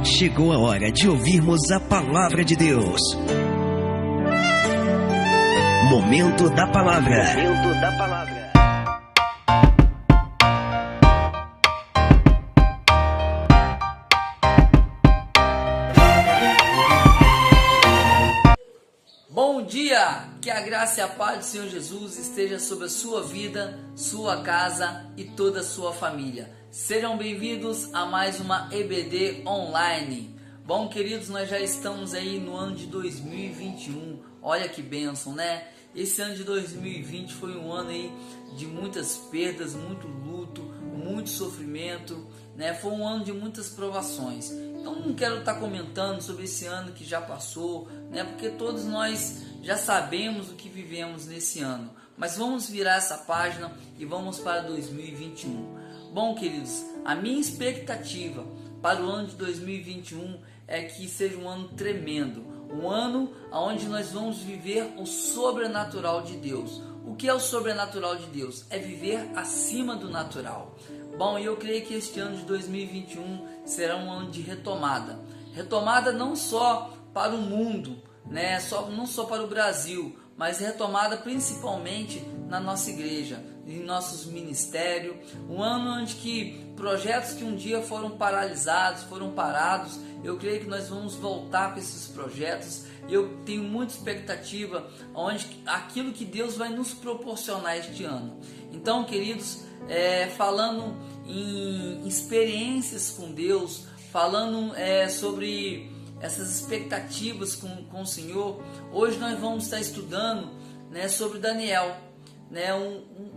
Chegou a hora de ouvirmos a palavra de Deus. Momento da palavra. Momento da palavra. Bom dia! Que a graça e a paz do Senhor Jesus esteja sobre a sua vida, sua casa e toda a sua família. Sejam bem-vindos a mais uma EBD Online. Bom, queridos, nós já estamos aí no ano de 2021. Olha que bênção, né? Esse ano de 2020 foi um ano aí de muitas perdas, muito luto, muito sofrimento, né? Foi um ano de muitas provações. Então não quero estar comentando sobre esse ano que já passou, né? Porque todos nós já sabemos o que vivemos nesse ano. Mas vamos virar essa página e vamos para 2021. Bom, queridos, a minha expectativa para o ano de 2021 é que seja um ano tremendo. Um ano onde nós vamos viver o sobrenatural de Deus. O que é o sobrenatural de Deus? É viver acima do natural. Bom, eu creio que este ano de 2021 será um ano de retomada. Retomada não só para o mundo, né? Não só para o Brasil, mas retomada principalmente na nossa igreja, em nossos ministérios. Um ano onde que projetos que um dia foram paralisados, foram parados, eu creio que nós vamos voltar com esses projetos. Eu tenho muita expectativa onde aquilo que Deus vai nos proporcionar este ano. Então, queridos, falando em experiências com Deus, falando sobre essas expectativas com o Senhor, hoje nós vamos estar estudando, né, sobre Daniel, né,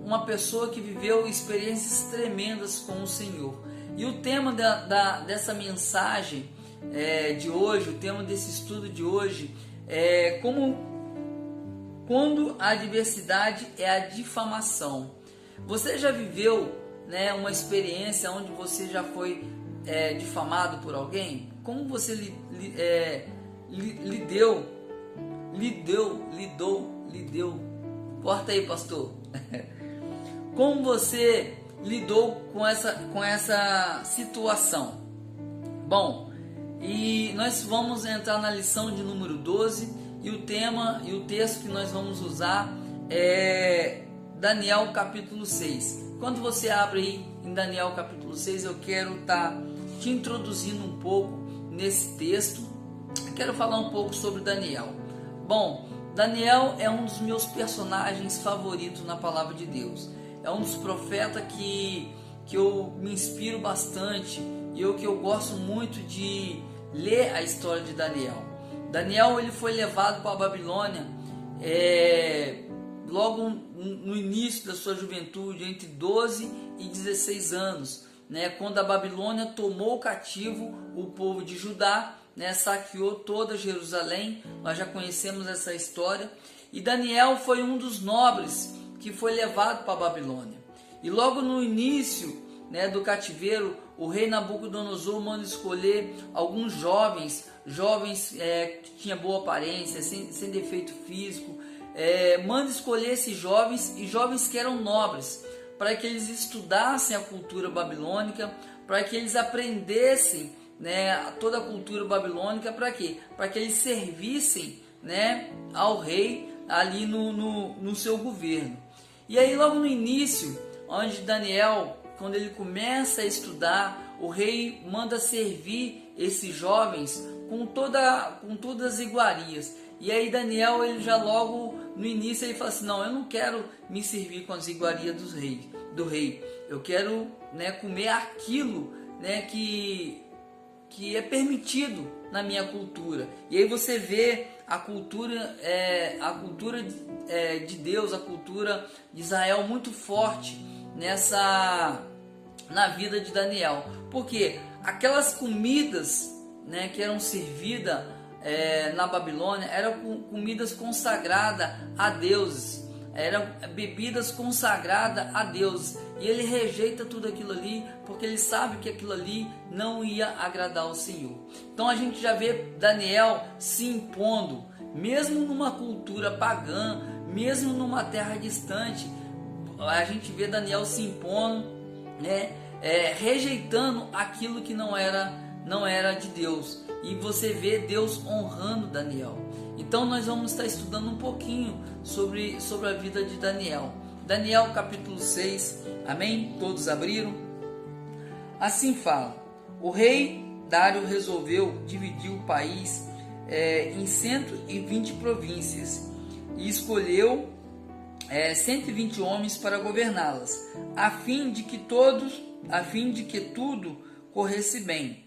uma pessoa que viveu experiências tremendas com o Senhor. E o tema dessa mensagem de hoje, o tema desse estudo de hoje é quando a adversidade é a difamação. Você já viveu, né, uma experiência onde você já foi difamado por alguém? Como você lidou? Corta aí, pastor. Como você lidou com essa situação? Bom, e nós vamos entrar na lição de número 12 e o tema e o texto que nós vamos usar é Daniel capítulo 6. Quando você abre aí em Daniel capítulo 6, eu quero estar te introduzindo um pouco nesse texto. Quero falar um pouco sobre Daniel. Bom, Daniel é um dos meus personagens favoritos na palavra de Deus. É um dos profetas que eu me inspiro bastante e que eu gosto muito de ler a história de Daniel. Daniel, ele foi levado para a Babilônia logo no início da sua juventude, entre 12 e 16 anos, né, quando a Babilônia tomou cativo o povo de Judá, né, saqueou toda Jerusalém. Nós já conhecemos essa história. E Daniel foi um dos nobres que foi levado para a Babilônia. E logo no início, né, do cativeiro, o rei Nabucodonosor manda escolher alguns jovens que tinham boa aparência, sem defeito físico. Manda escolher esses jovens e jovens que eram nobres, para que eles estudassem a cultura babilônica, para que eles aprendessem, né, toda a cultura babilônica. Para quê? Para que eles servissem, né, ao rei ali no seu governo. E aí logo no início, onde Daniel, quando ele começa a estudar, o rei manda servir esses jovens com todas as iguarias. E aí Daniel, ele já logo no início, ele fala assim: não, eu não quero me servir com as iguarias do rei. Eu quero, né, comer aquilo, né, que é permitido na minha cultura. E aí você vê a cultura de Deus, a cultura de Israel muito forte na vida de Daniel. Porque aquelas comidas, né, que eram servidas na Babilônia eram comidas consagradas a deuses, eram bebidas consagradas a deuses, e ele rejeita tudo aquilo ali porque ele sabe que aquilo ali não ia agradar ao Senhor. Então a gente já vê Daniel se impondo, mesmo numa cultura pagã, mesmo numa terra distante. A gente vê Daniel se impondo, né, rejeitando aquilo que não era de Deus. E você vê Deus honrando Daniel. Então nós vamos estar estudando um pouquinho sobre a vida de Daniel. Daniel capítulo 6, amém? Todos abriram? Assim fala: o rei Dário resolveu dividir o país em 120 províncias e escolheu 120 homens para governá-las, a fim de que tudo corresse bem.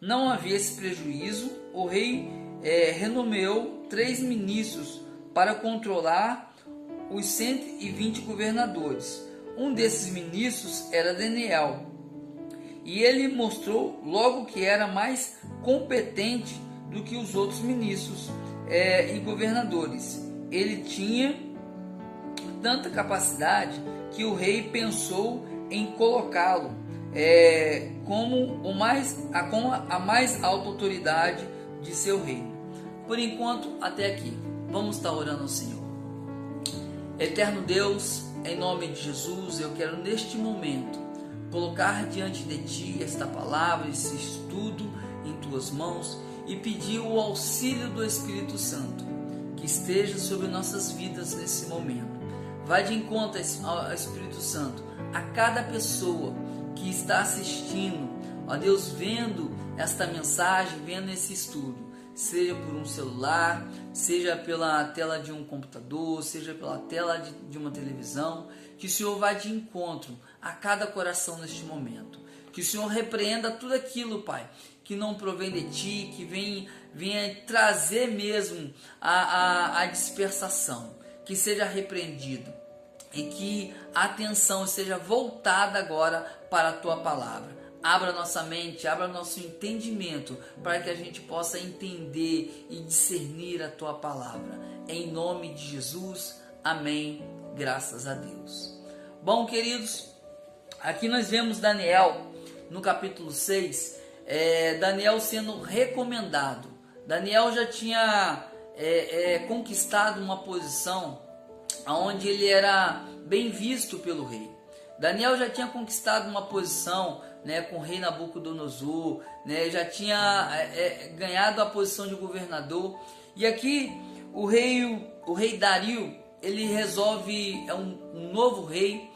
Não havia esse prejuízo. O rei renomeou 3 ministros para controlar os 120 governadores. Um desses ministros era Daniel, e ele mostrou logo que era mais competente do que os outros ministros e governadores. Ele tinha tanta capacidade que o rei pensou em colocá-lo como a mais alta autoridade de seu reino. Por enquanto, até aqui. Vamos estar orando ao Senhor. Eterno Deus, em nome de Jesus, eu quero neste momento colocar diante de Ti esta palavra, esse estudo em Tuas mãos e pedir o auxílio do Espírito Santo que esteja sobre nossas vidas nesse momento. Vai de encontro ao Espírito Santo a cada pessoa que está assistindo, ó Deus, vendo esta mensagem, vendo esse estudo, seja por um celular, seja pela tela de um computador, seja pela tela de uma televisão, que o Senhor vá de encontro a cada coração neste momento, que o Senhor repreenda tudo aquilo, Pai, que não provém de Ti, que venha trazer mesmo a dispersação, que seja repreendido e que a atenção seja voltada agora para a Tua palavra. Abra nossa mente, abra nosso entendimento para que a gente possa entender e discernir a Tua palavra. Em nome de Jesus, amém, graças a Deus. Bom, queridos, aqui nós vemos Daniel no capítulo 6, Daniel sendo recomendado. Daniel já tinha conquistado uma posição onde ele era bem visto pelo rei. Daniel já tinha conquistado uma posição, com o rei Nabucodonosor, já tinha ganhado a posição de governador. E aqui o rei Dario, ele resolve, um novo rei,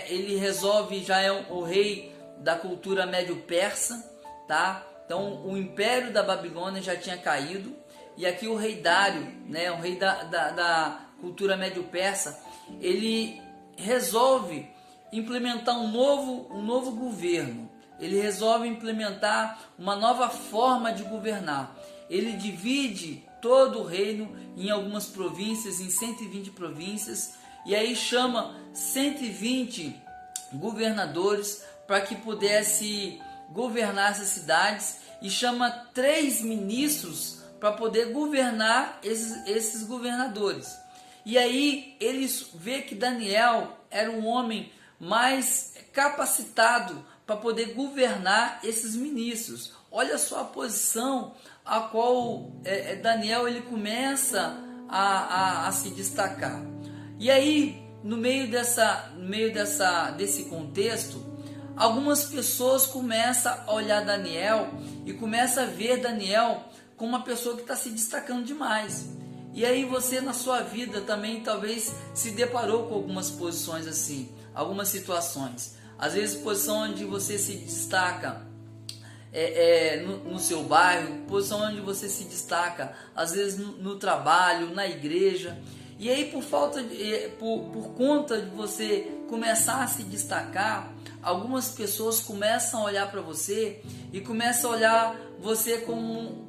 ele resolve, já é o rei da cultura médio-persa, tá? Então o império da Babilônia já tinha caído, e aqui o rei Dário, o rei da cultura médio-persa, ele resolve implementar um novo governo. Ele resolve implementar uma nova forma de governar. Ele divide todo o reino em algumas províncias, em 120 províncias, e aí chama 120 governadores para que pudesse governar essas cidades, e chama 3 ministros para poder governar esses governadores. E aí eles vê que Daniel era um homem mais capacitado para poder governar esses ministros. Olha só a posição a qual Daniel ele começa a se destacar. E aí, no meio desse contexto, algumas pessoas começam a olhar Daniel e começam a ver Daniel como uma pessoa que está se destacando demais. E aí você na sua vida também talvez se deparou com algumas posições assim, algumas situações. Às vezes posição onde você se destaca no seu bairro, posição onde você se destaca às vezes no trabalho, na igreja. E aí por conta de você começar a se destacar, algumas pessoas começam a olhar para você e começam a olhar você com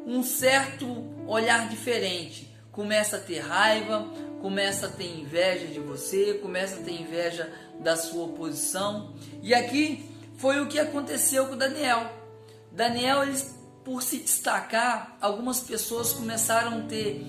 um certo olhar diferente. Começa a ter raiva, começa a ter inveja de você, começa a ter inveja da sua posição. E aqui foi o que aconteceu com Daniel. Daniel, por se destacar, algumas pessoas começaram a ter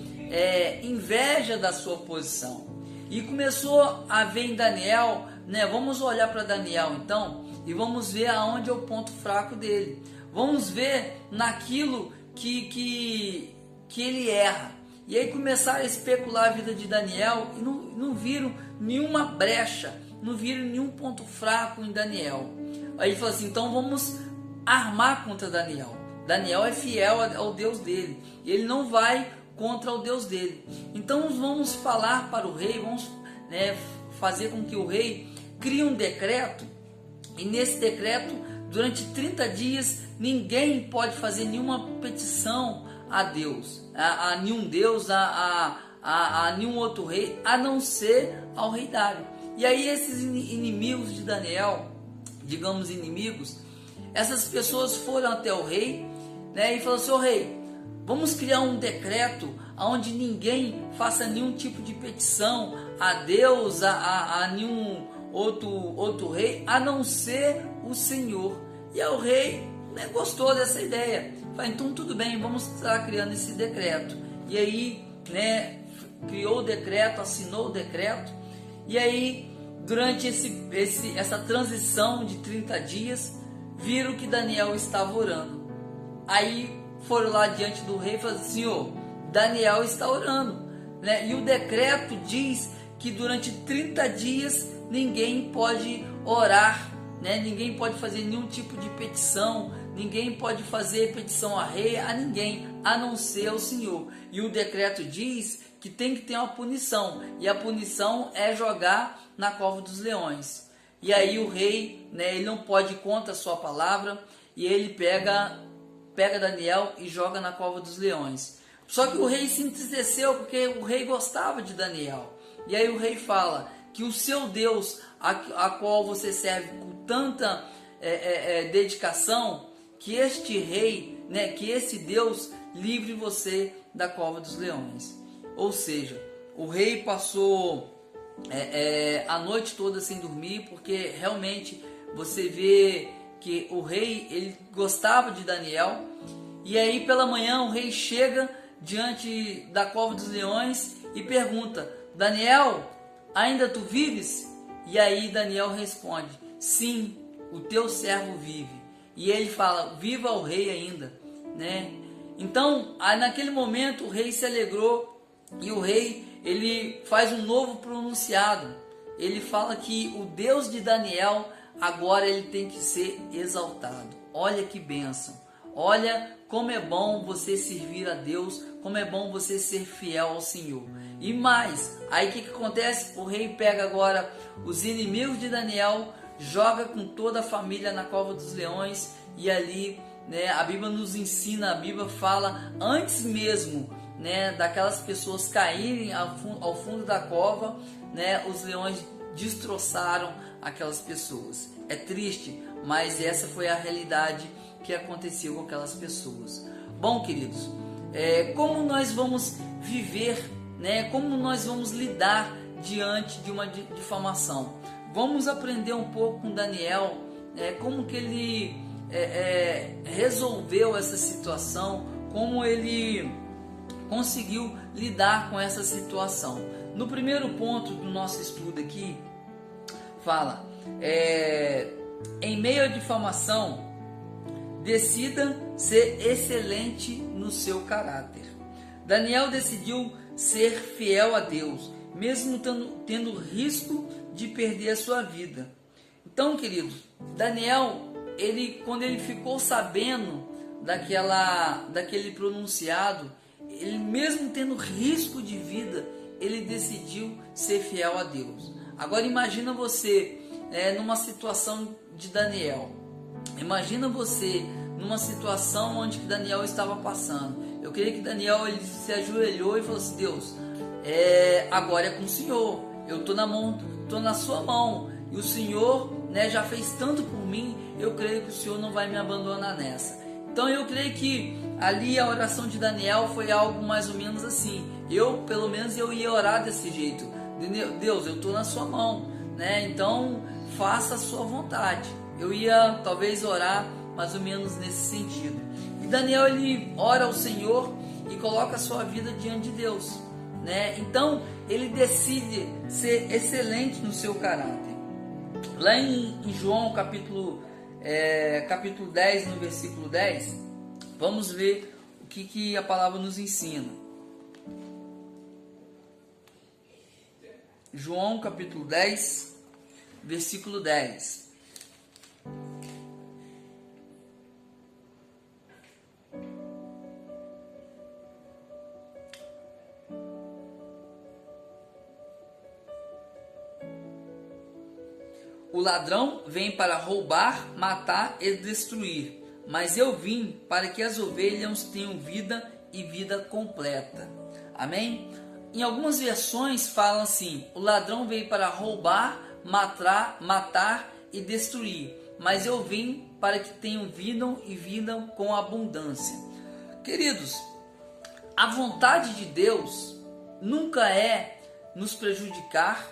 inveja da sua posição. E começou a ver em Daniel, vamos olhar para Daniel então, e vamos ver aonde é o ponto fraco dele. Vamos ver naquilo que ele erra. E aí começaram a especular a vida de Daniel e não viram nenhuma brecha, não viram nenhum ponto fraco em Daniel. Aí ele falou assim, então vamos armar contra Daniel. Daniel é fiel ao Deus dele, e ele não vai contra o Deus dele. Então vamos falar para o rei, vamos fazer com que o rei crie um decreto, e nesse decreto, durante 30 dias, ninguém pode fazer nenhuma petição a Deus, a nenhum Deus, a nenhum outro rei, a não ser ao rei Dário. E aí esses inimigos de Daniel, digamos inimigos, essas pessoas foram até o rei, e falaram assim, rei, vamos criar um decreto onde ninguém faça nenhum tipo de petição a Deus, a nenhum outro rei, a não ser o Senhor. E aí o rei gostou dessa ideia. Falei, então tudo bem, vamos estar criando esse decreto. E aí, criou o decreto, assinou o decreto. E aí, durante essa transição de 30 dias, viram que Daniel estava orando. Aí foram lá diante do rei e falaram, Senhor, Daniel está orando, e o decreto diz que durante 30 dias ninguém pode orar, ninguém pode fazer nenhum tipo de petição, ninguém pode fazer petição a rei, a ninguém, a não ser ao Senhor. E o decreto diz que tem que ter uma punição, e a punição é jogar na cova dos leões. E aí o rei, ele não pode ir contra a sua palavra, e ele pega Daniel e joga na cova dos leões. Só que o rei se entristeceu, porque o rei gostava de Daniel. E aí o rei fala que o seu Deus, a qual você serve com tanta dedicação, que este rei, que esse Deus livre você da cova dos leões. Ou seja, o rei passou a noite toda sem dormir, porque realmente você vê que o rei, ele gostava de Daniel. E aí pela manhã o rei chega diante da cova dos leões e pergunta, Daniel, ainda tu vives? E aí Daniel responde, sim, o teu servo vive. E ele fala, viva o rei ainda, Então, naquele momento o rei se alegrou, e o rei, ele faz um novo pronunciado. Ele fala que o Deus de Daniel agora ele tem que ser exaltado. Olha que bênção. Olha como é bom você servir a Deus, como é bom você ser fiel ao Senhor. E mais, aí o que acontece? O rei pega agora os inimigos de Daniel, joga com toda a família na cova dos leões, e ali, a Bíblia nos ensina, a Bíblia fala, antes mesmo, daquelas pessoas caírem ao fundo da cova, os leões destroçaram aquelas pessoas. É triste, mas essa foi a realidade que aconteceu com aquelas pessoas. Bom, queridos, como nós vamos viver, como nós vamos lidar diante de uma difamação? Vamos aprender um pouco com Daniel, como que ele resolveu essa situação, como ele conseguiu lidar com essa situação. No primeiro ponto do nosso estudo aqui, fala, em meio à difamação, decida ser excelente no seu caráter. Daniel decidiu ser fiel a Deus, mesmo tendo risco de perder a sua vida. Então, queridos, Daniel, quando ele ficou sabendo daquele pronunciado, ele mesmo tendo risco de vida, ele decidiu ser fiel a Deus. Agora imagina você numa situação de Daniel. Imagina você numa situação onde Daniel estava passando. Eu creio que Daniel ele se ajoelhou e falou assim, Deus, agora é com o Senhor. Eu estou na sua mão. E o Senhor já fez tanto por mim. Eu creio que o Senhor não vai me abandonar nessa. Então eu creio que ali a oração de Daniel foi algo mais ou menos assim. Pelo menos eu ia orar desse jeito. Deus, eu estou na sua mão, Então faça a sua vontade. Eu ia talvez orar mais ou menos nesse sentido. E Daniel ele ora ao Senhor e coloca a sua vida diante de Deus, Então ele decide ser excelente no seu caráter. Lá em João capítulo 10, no versículo 10, vamos ver o que a palavra nos ensina. João capítulo 10, versículo 10. O ladrão vem para roubar, matar e destruir, mas eu vim para que as ovelhas tenham vida e vida completa. Amém? Em algumas versões falam assim: o ladrão veio para roubar, matar e destruir, mas eu vim para que tenham vida e vida com abundância. Queridos, a vontade de Deus nunca é nos prejudicar,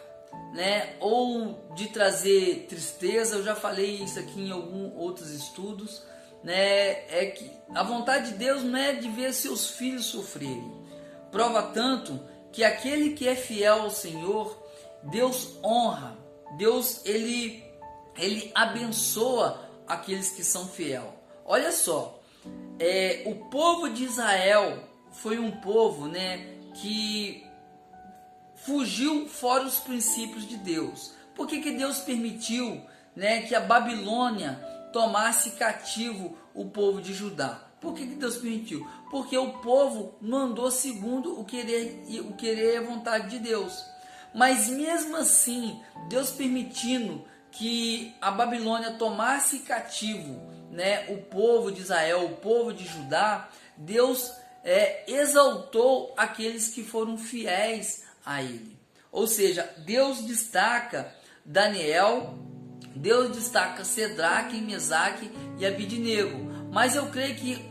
né, ou de trazer tristeza. Eu já falei isso aqui em alguns outros estudos, né, é que a vontade de Deus não é de ver seus filhos sofrerem. Prova tanto que aquele que é fiel ao Senhor, Deus honra, Deus ele abençoa aqueles que são fiéis. Olha só, o povo de Israel foi um povo, né, que fugiu fora os princípios de Deus. Por que Deus permitiu, né, que a Babilônia tomasse cativo o povo de Judá? Por que Deus permitiu? Porque o povo não andou segundo o querer e a vontade de Deus. Mas mesmo assim, Deus permitindo que a Babilônia tomasse cativo, né, o povo de Israel, o povo de Judá, Deus exaltou aqueles que foram fiéis a ele. Ou seja, Deus destaca Daniel, Deus destaca Cedraque, Mesaque e Abidnego. Mas eu creio que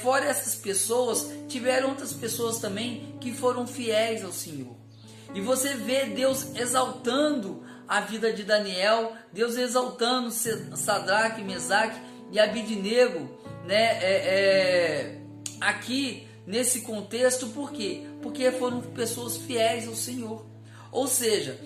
fora essas pessoas, tiveram outras pessoas também que foram fiéis ao Senhor. E você vê Deus exaltando a vida de Daniel, Deus exaltando Cedraque, Mesaque e Abidnego, né, aqui nesse contexto. Por quê? Porque foram pessoas fiéis ao Senhor. Ou seja,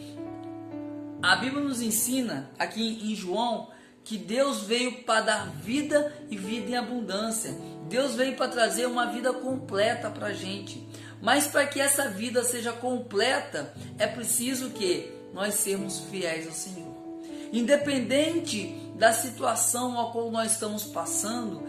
a Bíblia nos ensina aqui em João que Deus veio para dar vida e vida em abundância. Deus veio para trazer uma vida completa para a gente. Mas para que essa vida seja completa, é preciso que nós sermos fiéis ao Senhor. Independente da situação a qual nós estamos passando,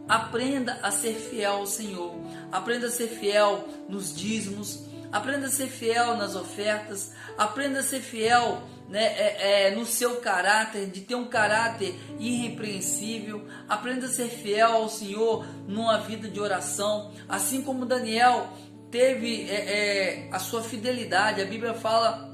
aprenda a ser fiel ao Senhor. Aprenda a ser fiel nos dízimos. Aprenda a ser fiel nas ofertas. Aprenda a ser fiel, né, no seu caráter, de ter um caráter irrepreensível. Aprenda a ser fiel ao Senhor numa vida de oração. Assim como Daniel teve a sua fidelidade. A Bíblia fala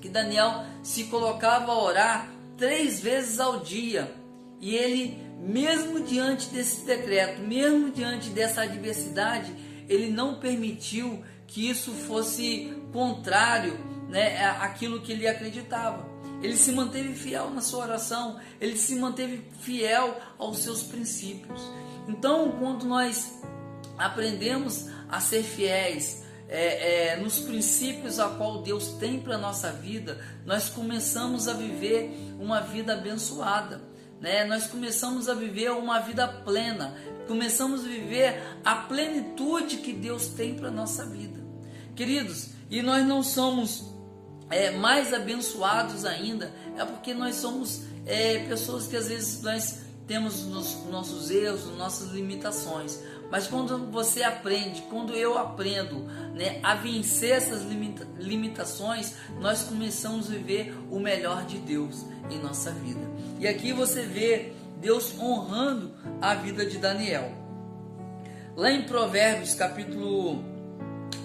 que Daniel se colocava a orar 3 vezes ao dia. E ele, mesmo diante desse decreto, mesmo diante dessa adversidade, ele não permitiu que isso fosse contrário, né, àquilo que ele acreditava. Ele se manteve fiel na sua oração, ele se manteve fiel aos seus princípios. Então, quando nós aprendemos a ser fiéis nos princípios a qual Deus tem para a nossa vida, nós começamos a viver uma vida abençoada. Nós começamos a viver uma vida plena, começamos a viver a plenitude que Deus tem para a nossa vida. Queridos, e nós não somos mais abençoados ainda, é porque nós somos pessoas que às vezes nós temos nossos erros, nossas limitações. Mas quando você aprende, quando eu aprendo, né, a vencer essas limitações, nós começamos a viver o melhor de Deus em nossa vida. E aqui você vê Deus honrando a vida de Daniel. Lá em Provérbios capítulo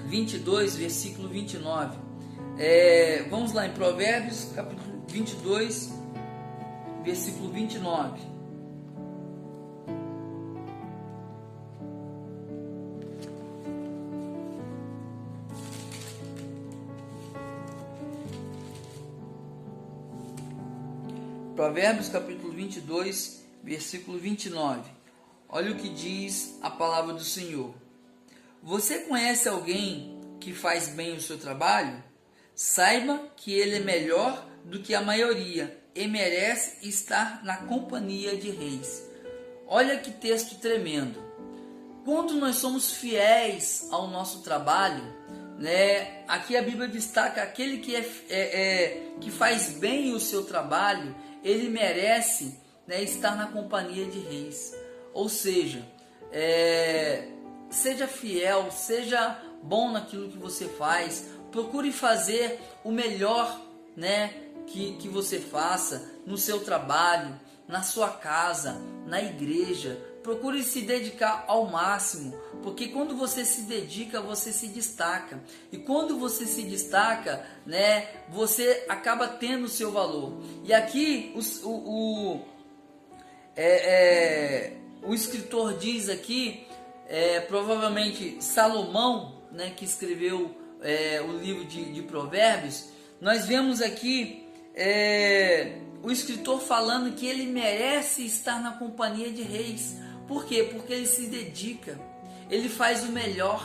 22, versículo 29. Vamos lá em Provérbios capítulo 22, versículo 29. Provérbios capítulo 22, versículo 29. Olha o que diz a palavra do Senhor. Você conhece alguém que faz bem o seu trabalho? Saiba que ele é melhor do que a maioria e merece estar na companhia de reis. Olha que texto tremendo. Quando nós somos fiéis ao nosso trabalho, né? Aqui a Bíblia destaca aquele que faz bem o seu trabalho, ele merece, né, estar na companhia de reis. Ou seja, seja fiel, seja bom naquilo que você faz, procure fazer o melhor, né, que você faça no seu trabalho, na sua casa, na igreja. Procure se dedicar ao máximo, porque quando você se dedica, você se destaca. E quando você se destaca, né, você acaba tendo o seu valor. E aqui o escritor diz aqui, provavelmente Salomão, né, que escreveu o livro de Provérbios, nós vemos aqui o escritor falando que ele merece estar na companhia de reis. Por quê? Porque ele se dedica, ele faz o melhor.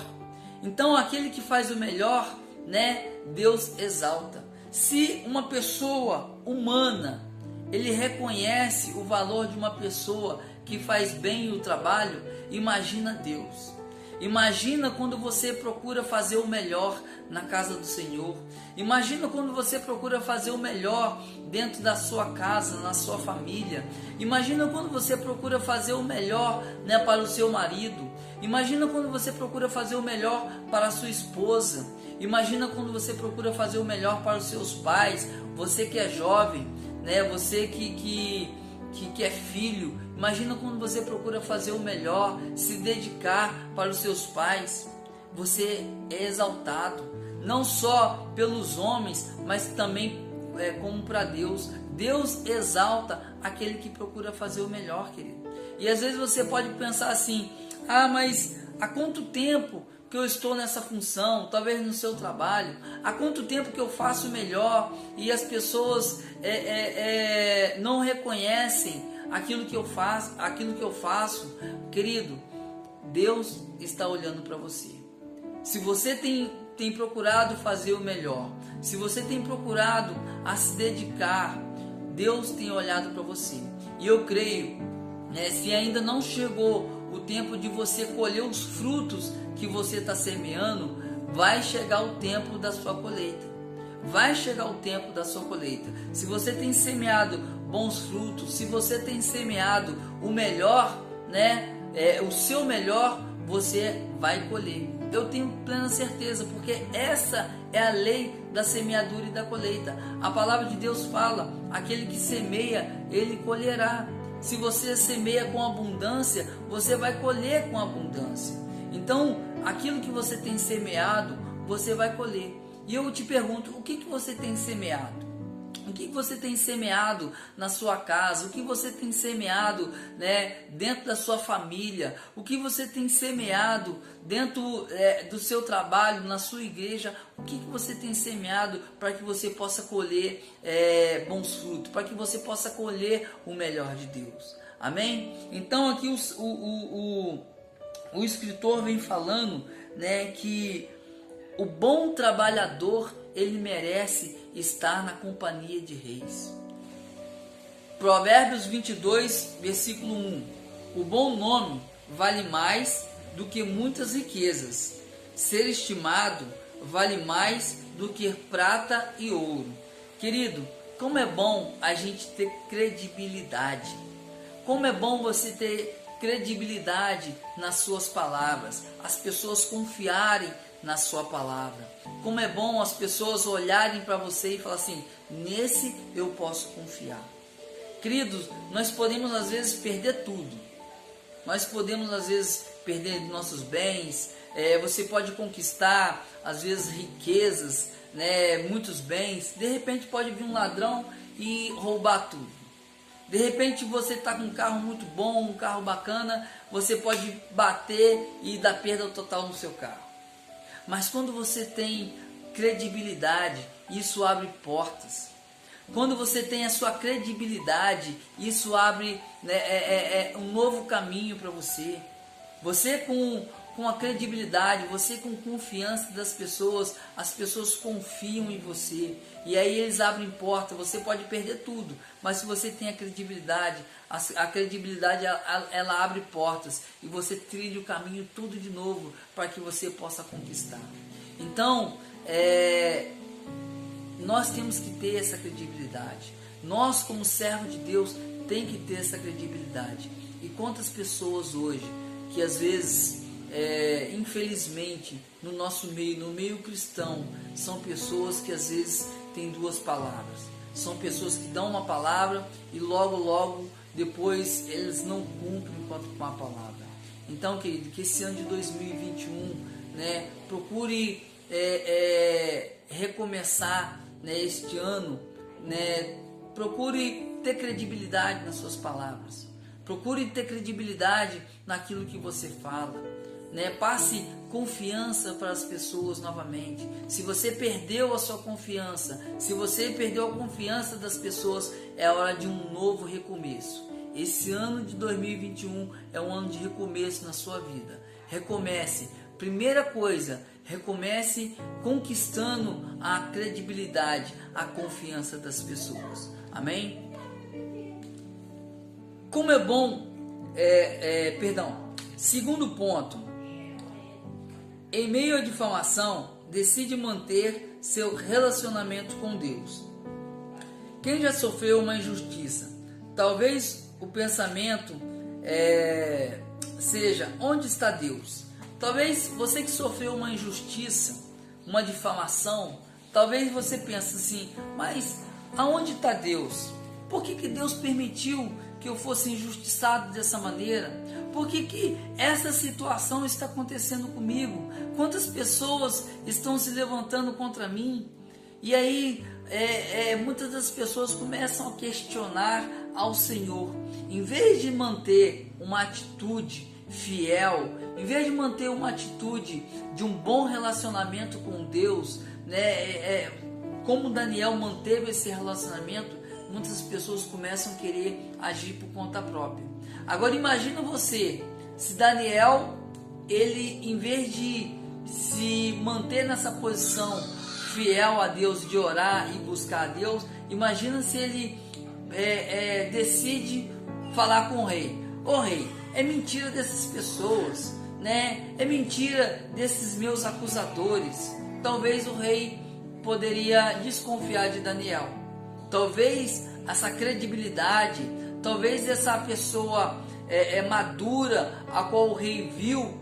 Então aquele que faz o melhor, né, Deus exalta. Se uma pessoa humana, ele reconhece o valor de uma pessoa que faz bem o trabalho, imagina Deus. Imagina quando você procura fazer o melhor na casa do Senhor. Imagina quando você procura fazer o melhor dentro da sua casa, na sua família. Imagina quando você procura fazer o melhor, né, para o seu marido. Imagina quando você procura fazer o melhor para a sua esposa. Imagina quando você procura fazer o melhor para os seus pais. Você que é jovem, né, você que é filho. Imagina quando você procura fazer o melhor, se dedicar para os seus pais. Você é exaltado, não só pelos homens, mas também como para Deus. Deus exalta aquele que procura fazer o melhor, querido. E às vezes você pode pensar assim: mas há quanto tempo que eu estou nessa função, talvez no seu trabalho, há quanto tempo que eu faço o melhor e as pessoas não reconhecem aquilo que eu faço, querido. Deus está olhando para você. Se você tem procurado fazer o melhor, se você tem procurado a se dedicar, Deus tem olhado para você. E eu creio, né, se ainda não chegou o tempo de você colher os frutos que você está semeando, vai chegar o tempo da sua colheita. Vai chegar o tempo da sua colheita. Se você tem semeado bons frutos, se você tem semeado o melhor, né, o seu melhor, você vai colher. Eu tenho plena certeza, porque essa é a lei da semeadura e da colheita. A palavra de Deus fala: aquele que semeia, ele colherá. Se você semeia com abundância, você vai colher com abundância. Então, aquilo que você tem semeado, você vai colher. E eu te pergunto, o que você tem semeado? O que você tem semeado na sua casa? O que você tem semeado, né, dentro da sua família? O que você tem semeado dentro do seu trabalho, na sua igreja? O que você tem semeado para que você possa colher bons frutos? Para que você possa colher o melhor de Deus. Amém? Então aqui o escritor vem falando, né, que o bom trabalhador, ele merece estar na companhia de reis. Provérbios 22, versículo 1. O bom nome vale mais do que muitas riquezas. Ser estimado vale mais do que prata e ouro. Querido, como é bom a gente ter credibilidade. Como é bom você ter credibilidade nas suas palavras. As pessoas confiarem na sua palavra. Como é bom as pessoas olharem para você e falar assim: nesse eu posso confiar. Queridos, nós podemos às vezes perder tudo. Nós podemos às vezes perder nossos bens. Você pode conquistar às vezes riquezas, né, muitos bens. De repente pode vir um ladrão e roubar tudo. De repente você está com um carro muito bom, um carro bacana, você pode bater e dar perda total no seu carro. Mas quando você tem credibilidade, isso abre portas. Quando você tem a sua credibilidade, isso abre, né, um novo caminho para você. Você com a credibilidade, você com confiança das pessoas, as pessoas confiam em você. E aí eles abrem porta. Você pode perder tudo, mas se você tem a credibilidade ela abre portas. E você trilha o caminho tudo de novo para que você possa conquistar. Então, nós temos que ter essa credibilidade. Nós, como servo de Deus, tem que ter essa credibilidade. E quantas pessoas hoje, que às vezes, infelizmente, no nosso meio, no meio cristão, são pessoas que às vezes têm duas palavras. São pessoas que dão uma palavra e logo depois eles não cumprem com a palavra. Então, querido, que esse ano de 2021, procure recomeçar, este ano, procure ter credibilidade nas suas palavras, procure ter credibilidade naquilo que você fala, passe confiança para as pessoas novamente. Se você perdeu a sua confiança, se você perdeu a confiança das pessoas, é hora de um novo recomeço. Esse ano de 2021 é um ano de recomeço na sua vida. Recomece. Primeira coisa, recomece conquistando a credibilidade, a confiança das pessoas. Amém? Como é bom, segundo ponto, em meio à difamação, decide manter seu relacionamento com Deus. Quem já sofreu uma injustiça? Talvez o pensamento seja: onde está Deus? Talvez você que sofreu uma injustiça, uma difamação, talvez você pense assim: mas aonde está Deus? Por que Deus permitiu que eu fosse injustiçado dessa maneira? Por que essa situação está acontecendo comigo? Quantas pessoas estão se levantando contra mim? E aí muitas das pessoas começam a questionar ao Senhor. Em vez de manter uma atitude fiel, em vez de manter uma atitude de um bom relacionamento com Deus, como Daniel manteve esse relacionamento, muitas pessoas começam a querer agir por conta própria. Agora imagina você, se Daniel, ele em vez de se manter nessa posição fiel a Deus, de orar e buscar a Deus, imagina se ele decide falar com o rei: ô rei, é mentira dessas pessoas, é mentira desses meus acusadores. Talvez o rei poderia desconfiar de Daniel. Talvez essa credibilidade, talvez essa pessoa madura, a qual o rei viu,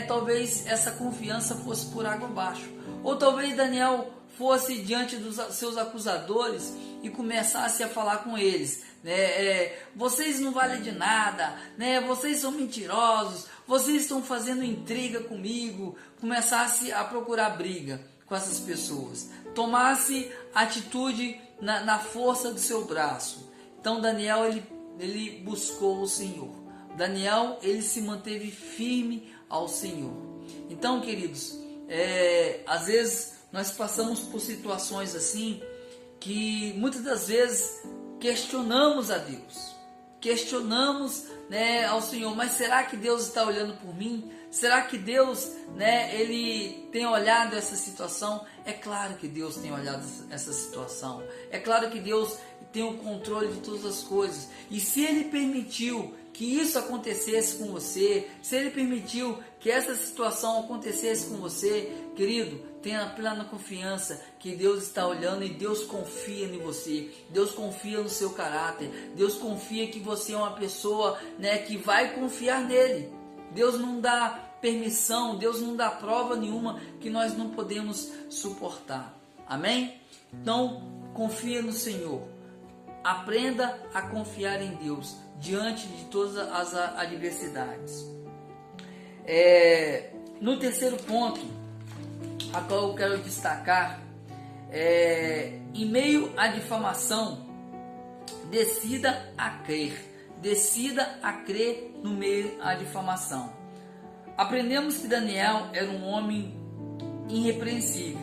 talvez essa confiança fosse por água abaixo. Ou talvez Daniel fosse diante dos seus acusadores e começasse a falar com eles: vocês não valem de nada, vocês são mentirosos, vocês estão fazendo intriga comigo. Começasse a procurar briga com essas pessoas, tomasse atitude na força do seu braço. Então Daniel ele buscou o Senhor. Daniel ele se manteve firme ao Senhor. Então, queridos, às vezes nós passamos por situações assim que muitas das vezes questionamos a Deus, questionamos ao Senhor: mas será que Deus está olhando por mim? Será que Deus ele tem olhado essa situação? É claro que Deus tem olhado essa situação, é claro que Deus tem o controle de todas as coisas. E se Ele permitiu que isso acontecesse com você, se Ele permitiu que essa situação acontecesse com você, querido, tenha plena confiança que Deus está olhando e Deus confia em você, Deus confia no seu caráter, Deus confia que você é uma pessoa que vai confiar nele. Deus não dá permissão, Deus não dá prova nenhuma que nós não podemos suportar. Amém? Então, confia no Senhor. Aprenda a confiar em Deus diante de todas as adversidades. No terceiro ponto, a qual eu quero destacar, em meio à difamação, decida a crer. Decida a crer no meio à difamação. Aprendemos que Daniel era um homem irrepreensível.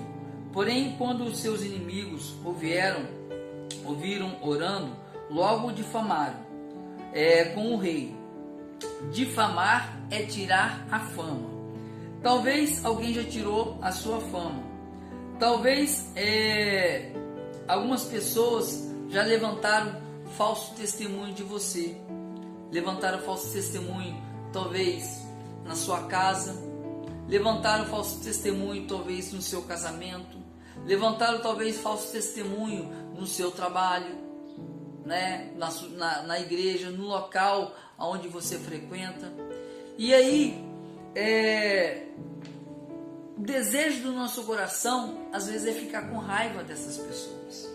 Porém, quando os seus inimigos ouviram orando, logo o difamaram com o rei. Difamar é tirar a fama. Talvez alguém já tirou a sua fama. Talvez algumas pessoas já levantaram falso testemunho de você. Levantaram falso testemunho, talvez na sua casa, levantaram falso testemunho talvez no seu casamento, levantaram talvez falso testemunho no seu trabalho, né? na igreja, no local onde você frequenta. E aí, o desejo do nosso coração às vezes é ficar com raiva dessas pessoas.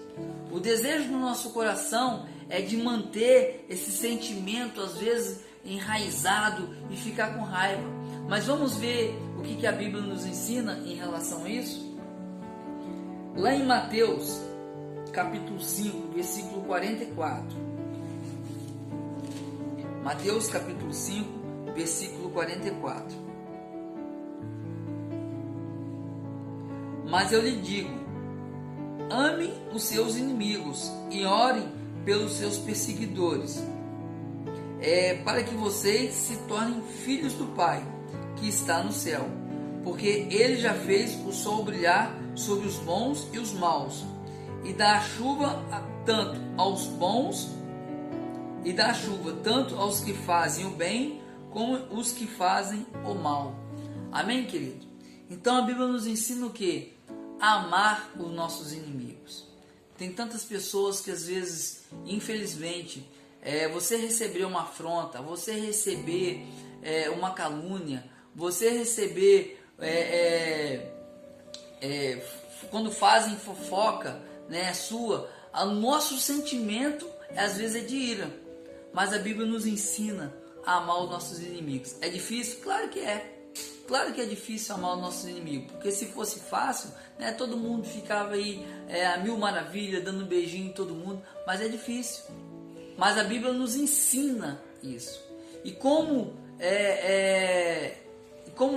O desejo do nosso coração é de manter esse sentimento às vezes enraizado e ficar com raiva. Mas vamos ver o que a Bíblia nos ensina em relação a isso? Lá em Mateus, capítulo 5, versículo 44. Mateus, capítulo 5, versículo 44. Mas eu lhe digo, ame os seus inimigos e ore pelos seus perseguidores, para que vocês se tornem filhos do Pai que está no céu, porque Ele já fez o sol brilhar sobre os bons e os maus, e dá a chuva tanto aos bons, e dá a chuva tanto aos que fazem o bem, como os que fazem o mal. Amém, querido? Então a Bíblia nos ensina o quê? Amar os nossos inimigos. Tem tantas pessoas que às vezes, infelizmente, você receber uma afronta, você receber uma calúnia, você receber quando fazem fofoca, né, o nosso sentimento às vezes é de ira, mas a Bíblia nos ensina a amar os nossos inimigos. É difícil? Claro que é. Claro que é difícil amar os nossos inimigos, porque se fosse fácil, né, todo mundo ficava aí a mil maravilhas, dando um beijinho em todo mundo, mas é difícil. Mas a Bíblia nos ensina isso. E como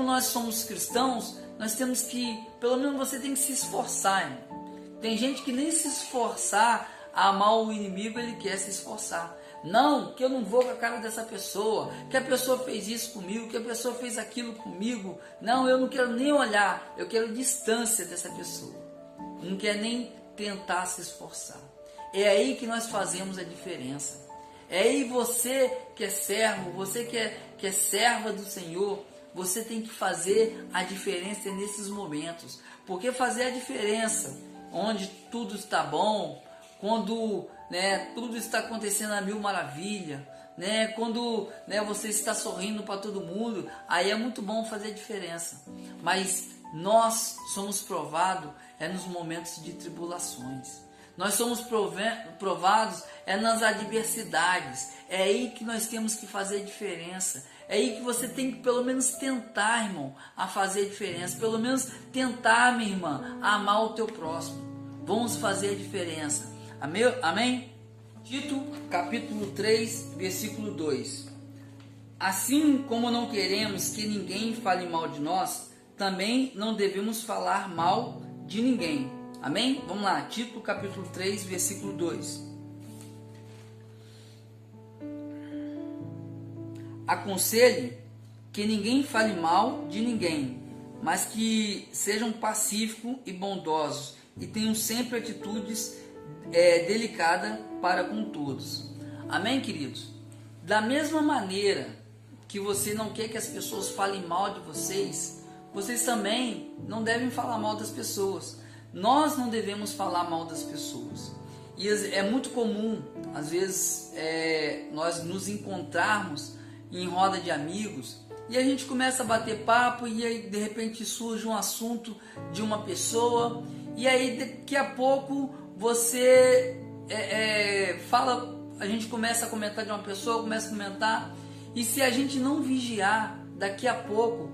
nós somos cristãos, nós temos que, pelo menos você tem que se esforçar, irmão. Tem gente que nem se esforçar a amar o inimigo, ele quer se esforçar. Não, que eu não vou com a cara dessa pessoa, que a pessoa fez isso comigo, que a pessoa fez aquilo comigo. Não, eu não quero nem olhar, eu quero distância dessa pessoa. Não quero nem tentar se esforçar. É aí que nós fazemos a diferença. É aí você que é servo, você que é serva do Senhor, você tem que fazer a diferença nesses momentos. Porque fazer a diferença onde tudo está bom, quando tudo está acontecendo a mil maravilha, quando você está sorrindo para todo mundo, aí é muito bom fazer a diferença. Mas nós somos provados nos momentos de tribulações. Nós somos provados nas adversidades. É aí que nós temos que fazer a diferença. É aí que você tem que pelo menos tentar, irmão, a fazer a diferença. Pelo menos tentar, minha irmã, a amar o teu próximo. Vamos fazer a diferença. Amém? Tito, capítulo 3, versículo 2. Assim como não queremos que ninguém fale mal de nós, também não devemos falar mal de ninguém. Amém? Vamos lá, Tito, capítulo 3, versículo 2. Aconselhe que ninguém fale mal de ninguém, mas que sejam pacíficos e bondosos, e tenham sempre atitudes delicadas para com todos. Amém, queridos? Da mesma maneira que você não quer que as pessoas falem mal de vocês, vocês também não devem falar mal das pessoas. Nós não devemos falar mal das pessoas. E é muito comum, às vezes, nós nos encontrarmos em roda de amigos e a gente começa a bater papo e aí de repente surge um assunto de uma pessoa e aí daqui a pouco você fala, a gente começa a comentar de uma pessoa, começa a comentar, e se a gente não vigiar, daqui a pouco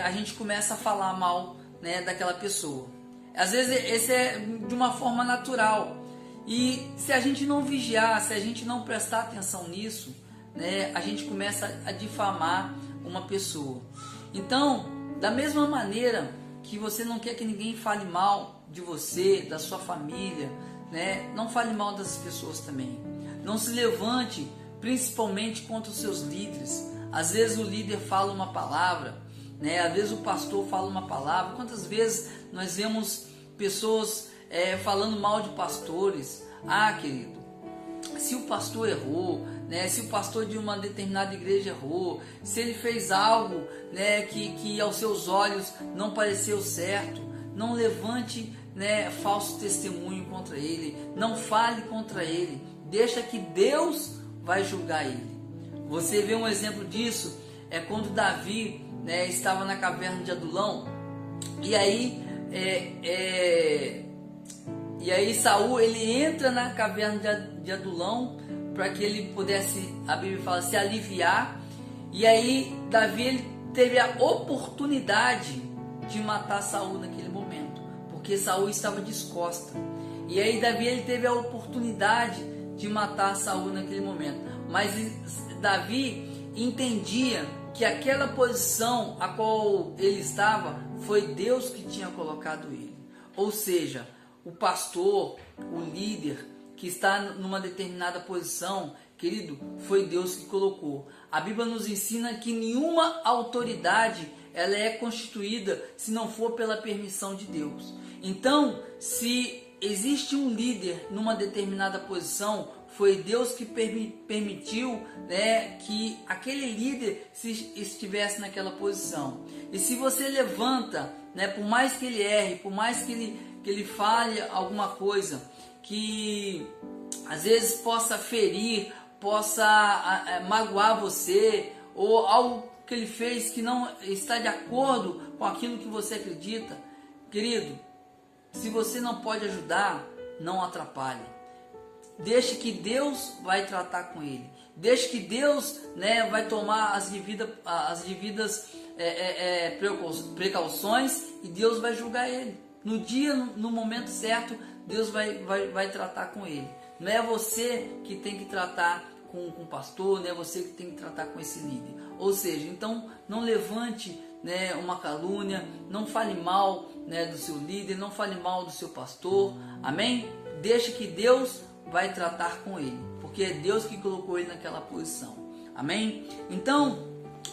a gente começa a falar mal, daquela pessoa. Às vezes esse é de uma forma natural, e se a gente não vigiar, se a gente não prestar atenção nisso, a gente começa a difamar uma pessoa. Então, da mesma maneira que você não quer que ninguém fale mal de você, da sua família, não fale mal das pessoas também. Não se levante principalmente contra os seus líderes. Às vezes o líder fala uma palavra, às vezes o pastor fala uma palavra. Quantas vezes nós vemos pessoas falando mal de pastores? Ah, querido, se o pastor errou, né, se o pastor de uma determinada igreja errou, se ele fez algo, né, que aos seus olhos não pareceu certo, não levante, né, falso testemunho contra ele, não fale contra ele, deixa que Deus vai julgar ele. Você vê um exemplo disso, é quando Davi, né, estava na caverna de Adulão, e aí Saul, ele entra na caverna de Adulão para que ele pudesse, a Bíblia fala, se aliviar. E aí Davi, ele teve a oportunidade de matar Saul naquele momento, porque Saul estava descosta. E aí Davi, ele teve a oportunidade de matar Saul naquele momento, mas Davi entendia que aquela posição a qual ele estava foi Deus que tinha colocado ele. Ou seja, o pastor, o líder que está numa determinada posição, querido, foi Deus que colocou. A Bíblia nos ensina que nenhuma autoridade ela é constituída se não for pela permissão de Deus. Então, se existe um líder numa determinada posição, foi Deus que permitiu, né, que aquele líder estivesse naquela posição. E se você levanta, né, por mais que ele erre, por mais que ele fale alguma coisa que às vezes possa ferir, possa magoar você, ou algo que ele fez que não está de acordo com aquilo que você acredita, querido, se você não pode ajudar, não atrapalhe. Deixe que Deus vai tratar com ele. Deixe que Deus, né, vai tomar as devidas precauções, e Deus vai julgar ele. No dia, no momento certo, Deus vai tratar com ele. Não é você que tem que tratar com o pastor, não é você que tem que tratar com esse líder. Ou seja, então não levante, né, uma calúnia, não fale mal, né, do seu líder, não fale mal do seu pastor. Amém? Deixe que Deus vai tratar com ele, porque é Deus que colocou ele naquela posição. Amém? Então,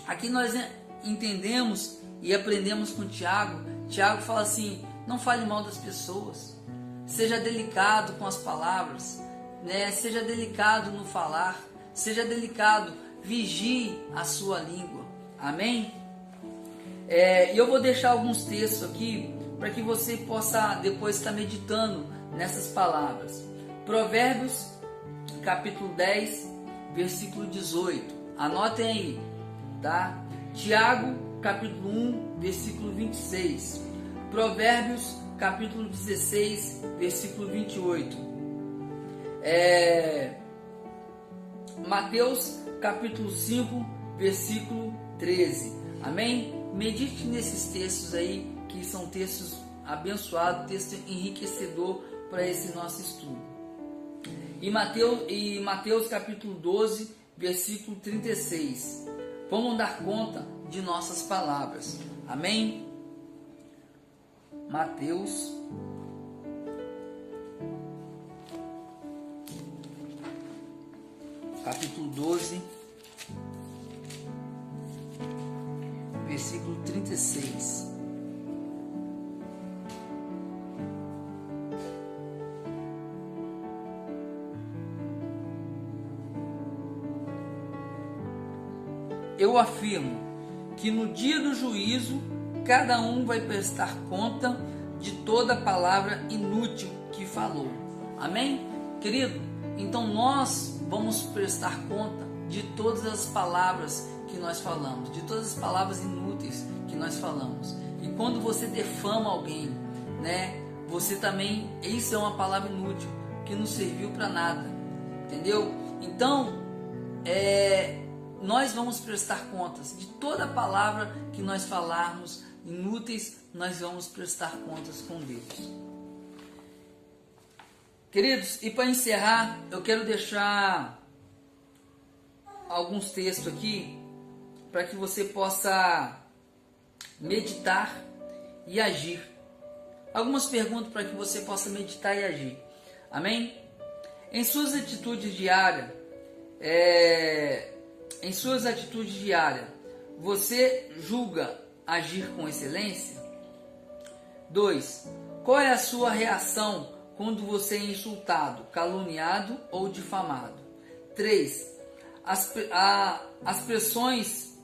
aqui nós entendemos e aprendemos com Tiago. Tiago fala assim: não fale mal das pessoas, seja delicado com as palavras, né? Seja delicado no falar, seja delicado, vigie a sua língua. Amém? E eu vou deixar alguns textos aqui para que você possa depois estar meditando nessas palavras. Provérbios, capítulo 10, versículo 18. Anotem aí, tá? Tiago, capítulo 1, versículo 26. Provérbios, capítulo 16, versículo 28. Mateus, capítulo 5, versículo 13. Amém? Medite nesses textos aí, que são textos abençoados, texto enriquecedor para esse nosso estudo. E Mateus capítulo 12, versículo 36. Vamos dar conta de nossas palavras. Amém? Mateus capítulo 12, versículo 36. Eu afirmo que no dia do juízo, cada um vai prestar conta de toda palavra inútil que falou. Amém? Querido, então nós vamos prestar conta de todas as palavras que nós falamos, de todas as palavras inúteis que nós falamos. E quando você defama alguém, né, você também, isso é uma palavra inútil, que não serviu para nada. Entendeu? Então, nós vamos prestar contas de toda palavra que nós falarmos inúteis, nós vamos prestar contas com Deus. Queridos, e para encerrar, eu quero deixar alguns textos aqui para que você possa meditar e agir. Algumas perguntas para que você possa meditar e agir. Amém? Em suas atitudes diárias, você julga agir com excelência? 2. Qual é a sua reação quando você é insultado, caluniado ou difamado? 3. as pressões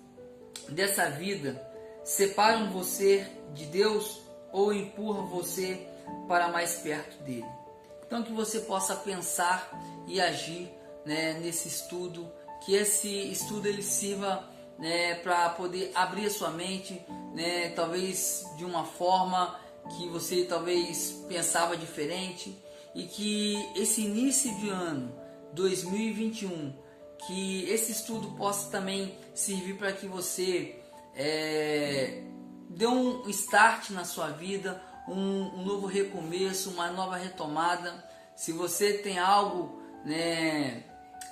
dessa vida separam você de Deus ou empurram você para mais perto dele. Então que você possa pensar e agir, né, nesse estudo, que esse estudo ele sirva, né, para poder abrir a sua mente, né, talvez de uma forma que você talvez pensava diferente, e que esse início de ano 2021, que esse estudo possa também servir para que você dê um start na sua vida, um novo recomeço, uma nova retomada. Se você tem algo, né,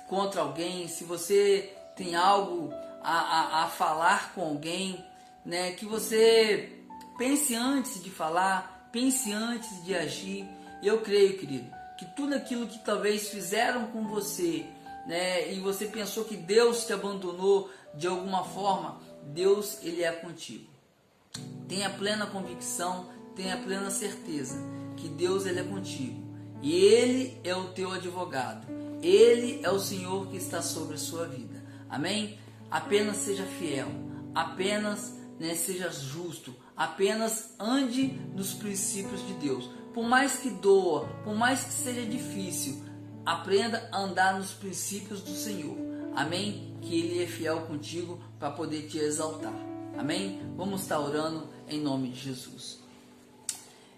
contra alguém, se você tem algo a falar com alguém, né, que você pense antes de falar, pense antes de agir. Eu creio, querido, que tudo aquilo que talvez fizeram com você, né, e você pensou que Deus te abandonou de alguma forma, Deus ele é contigo. Tenha plena convicção, tenha plena certeza que Deus ele é contigo, e Ele é o teu advogado, Ele é o Senhor que está sobre a sua vida. Amém? Apenas seja fiel, apenas, né, seja justo, apenas ande nos princípios de Deus. Por mais que doa, por mais que seja difícil, aprenda a andar nos princípios do Senhor. Amém? Que Ele é fiel contigo para poder te exaltar. Amém? Vamos estar orando em nome de Jesus.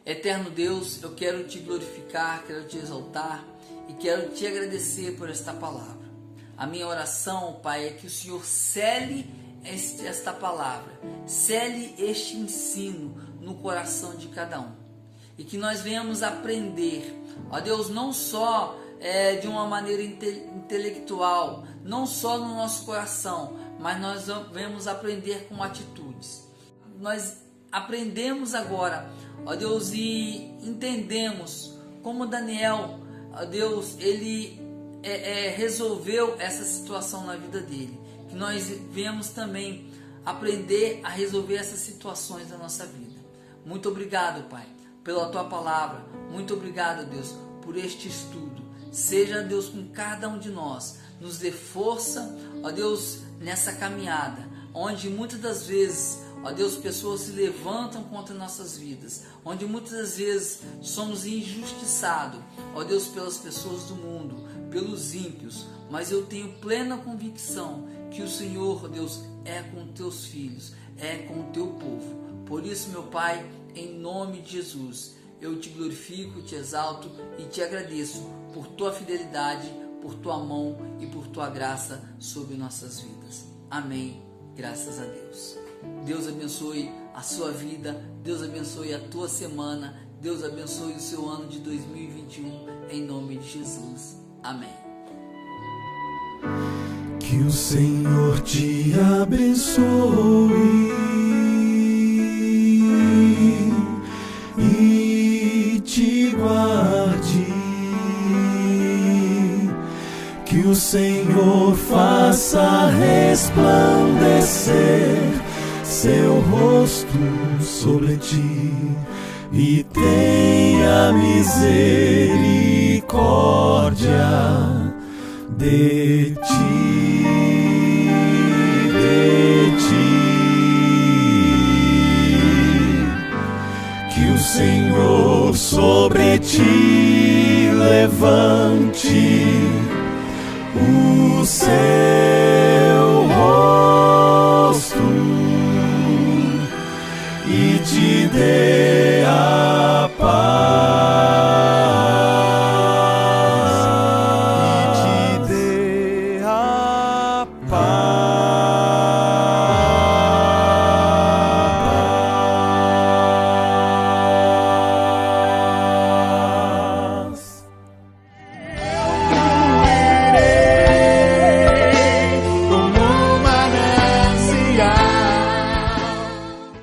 Eterno Deus, eu quero te glorificar, quero te exaltar e quero te agradecer por esta palavra. A minha oração, Pai, é que o Senhor cele esta palavra, cele este ensino no coração de cada um. E que nós venhamos aprender, ó Deus, não só de uma maneira intelectual, não só no nosso coração, mas nós venhamos aprender com atitudes. Nós aprendemos agora, ó Deus, e entendemos como Daniel, ó Deus, ele resolveu essa situação na vida dele. Que nós venhamos também aprender a resolver essas situações da nossa vida. Muito obrigado, Pai, pela Tua palavra. Muito obrigado, Deus, por este estudo. Seja, Deus, com cada um de nós. Nos dê força, ó Deus, nessa caminhada, onde muitas das vezes, ó Deus, pessoas se levantam contra nossas vidas, onde muitas das vezes somos injustiçados, ó Deus, pelas pessoas do mundo, pelos ímpios, mas eu tenho plena convicção que o Senhor, ó Deus, é com teus filhos, é com o teu povo. Por isso, meu Pai, em nome de Jesus, eu te glorifico, te exalto e te agradeço por tua fidelidade, por tua mão e por tua graça sobre nossas vidas. Amém. Graças a Deus. Deus abençoe a sua vida, Deus abençoe a tua semana, Deus abençoe o seu ano de 2021, em nome de Jesus. Amém. Que o Senhor te abençoe e te guarde. Que o Senhor faça resplandecer seu rosto sobre ti e tenha misericórdia de ti, Que o Senhor sobre ti levante o céu